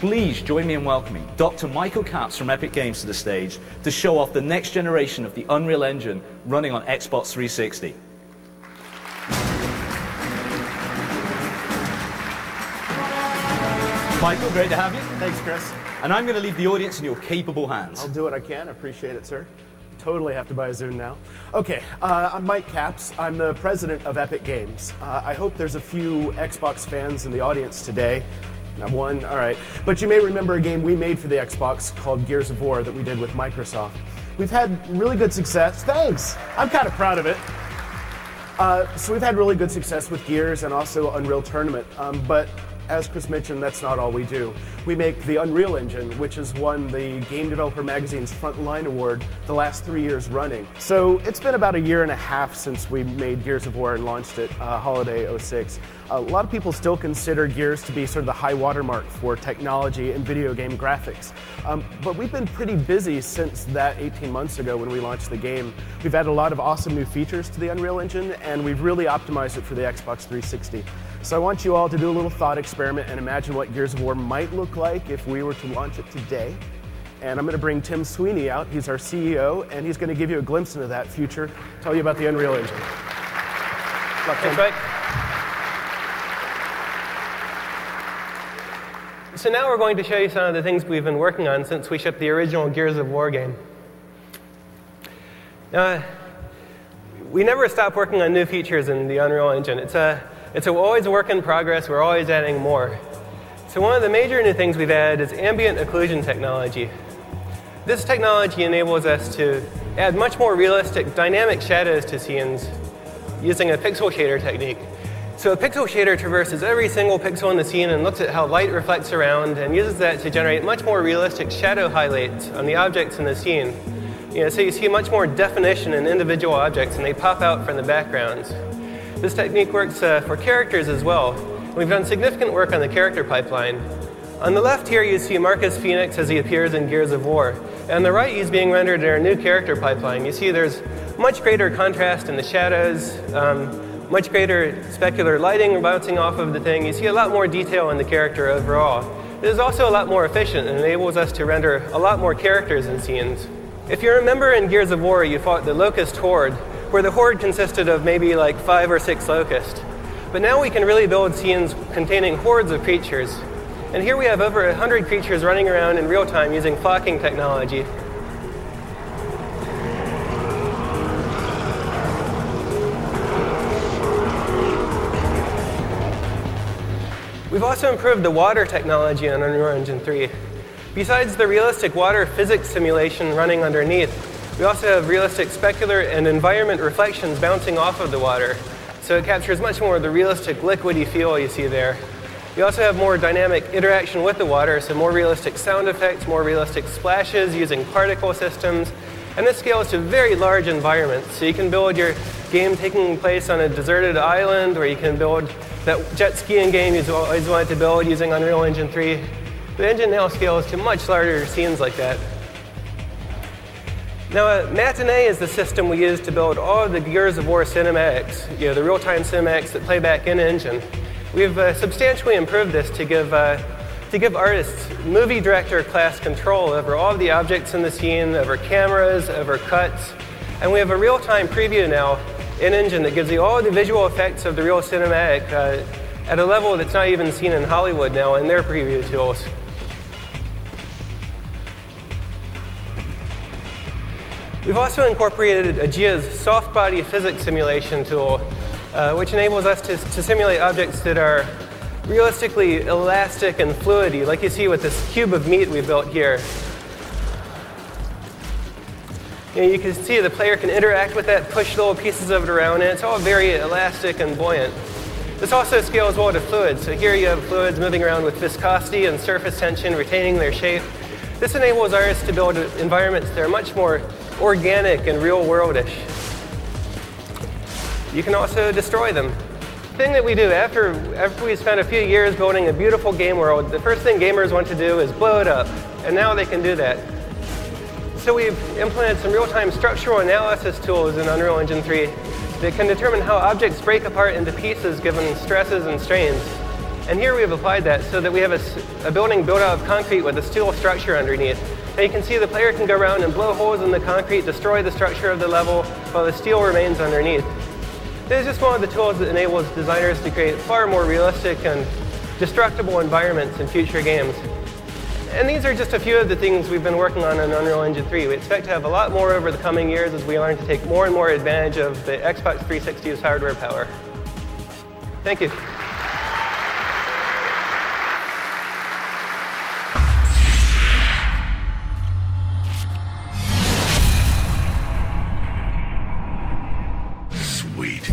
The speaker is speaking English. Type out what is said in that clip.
please join me in welcoming Dr. Michael Capps from Epic Games to the stage to show off the next generation of the Unreal Engine running on Xbox 360. Michael, great to have you. Thanks, Chris. And I'm going to leave the audience in your capable hands. I'll do what I can. I appreciate it, sir. Totally have to buy a Zune now. Okay, I'm Mike Capps. I'm the president of Epic Games. I hope there's a few Xbox fans in the audience today. Not one, all right. But you may remember a game we made for the Xbox called Gears of War that we did with Microsoft. We've had really good success. Thanks. I'm kind of proud of it. So we've had really good success with Gears and also Unreal Tournament. But as Chris mentioned, that's not all we do. We make the Unreal Engine, which has won the Game Developer Magazine's Frontline Award the last 3 years running. So it's been about 1.5 years since we made Gears of War and launched it, holiday '06. A lot of people still consider Gears to be sort of the high watermark for technology and video game graphics. But we've been pretty busy since that 18 months ago when we launched the game. We've added a lot of awesome new features to the Unreal Engine, and we've really optimized it for the Xbox 360. So I want you all to do a little thought experiment and imagine what Gears of War might look like if we were to launch it today. And I'm going to bring Tim Sweeney out. He's our CEO, and he's going to give you a glimpse into that future, tell you about the Unreal Engine. Thanks, Mike. So now we're going to show you some of the things we've been working on since we shipped the original Gears of War game. We never stop working on new features in the Unreal Engine. It's always a work in progress. We're always adding more. So one of the major new things we've added is ambient occlusion technology. This technology enables us to add much more realistic dynamic shadows to scenes using a pixel shader technique. So a pixel shader traverses every single pixel in the scene and looks at how light reflects around and uses that to generate much more realistic shadow highlights on the objects in the scene. So you see much more definition in individual objects and they pop out from the backgrounds. This technique works for characters as well. We've done significant work on the character pipeline. On the left here you see Marcus Phoenix as he appears in Gears of War. And on the right he's being rendered in our new character pipeline. You see there's much greater contrast in the shadows, much greater specular lighting bouncing off of the thing. You see a lot more detail in the character overall. It is also a lot more efficient and enables us to render a lot more characters in scenes. If you remember in Gears of War you fought the Locust Horde, where the horde consisted of maybe like 5 or 6 locusts. But now we can really build scenes containing hordes of creatures. And here we have over 100 creatures running around in real time using flocking technology. We've also improved the water technology on Unreal Engine 3. Besides the realistic water physics simulation running underneath, we also have realistic specular and environment reflections bouncing off of the water. So it captures much more of the realistic liquidy feel you see there. We also have more dynamic interaction with the water, so more realistic sound effects, more realistic splashes using particle systems. And this scales to very large environments. So you can build your game taking place on a deserted island, or you can build that jet skiing game you've always wanted to build using Unreal Engine 3. The engine now scales to much larger scenes like that. Now, Matinee is the system we use to build all of the Gears of War cinematics, the real-time cinematics that play back in engine. We've substantially improved this to give artists movie director class control over all of the objects in the scene, over cameras, over cuts. And we have a real-time preview now in engine that gives you all the visual effects of the real cinematic at a level that's not even seen in Hollywood now in their preview tools. We've also incorporated Aegea's soft body physics simulation tool, which enables us to simulate objects that are realistically elastic and fluidy, like you see with this cube of meat we built here. You can see the player can interact with that, push little pieces of it around, and it's all very elastic and buoyant. This also scales well to fluids. So here you have fluids moving around with viscosity and surface tension, retaining their shape. This enables artists to build environments that are much more organic and real-worldish. You can also destroy them. The thing that we do after we spend a few years building a beautiful game world, the first thing gamers want to do is blow it up. And now they can do that. So we've implemented some real-time structural analysis tools in Unreal Engine 3 that can determine how objects break apart into pieces given stresses and strains. And here we have applied that so that we have a building built out of concrete with a steel structure underneath. And you can see the player can go around and blow holes in the concrete, destroy the structure of the level, while the steel remains underneath. This is just one of the tools that enables designers to create far more realistic and destructible environments in future games. And these are just a few of the things we've been working on in Unreal Engine 3. We expect to have a lot more over the coming years as we learn to take more and more advantage of the Xbox 360's hardware power. Thank you. Sweet.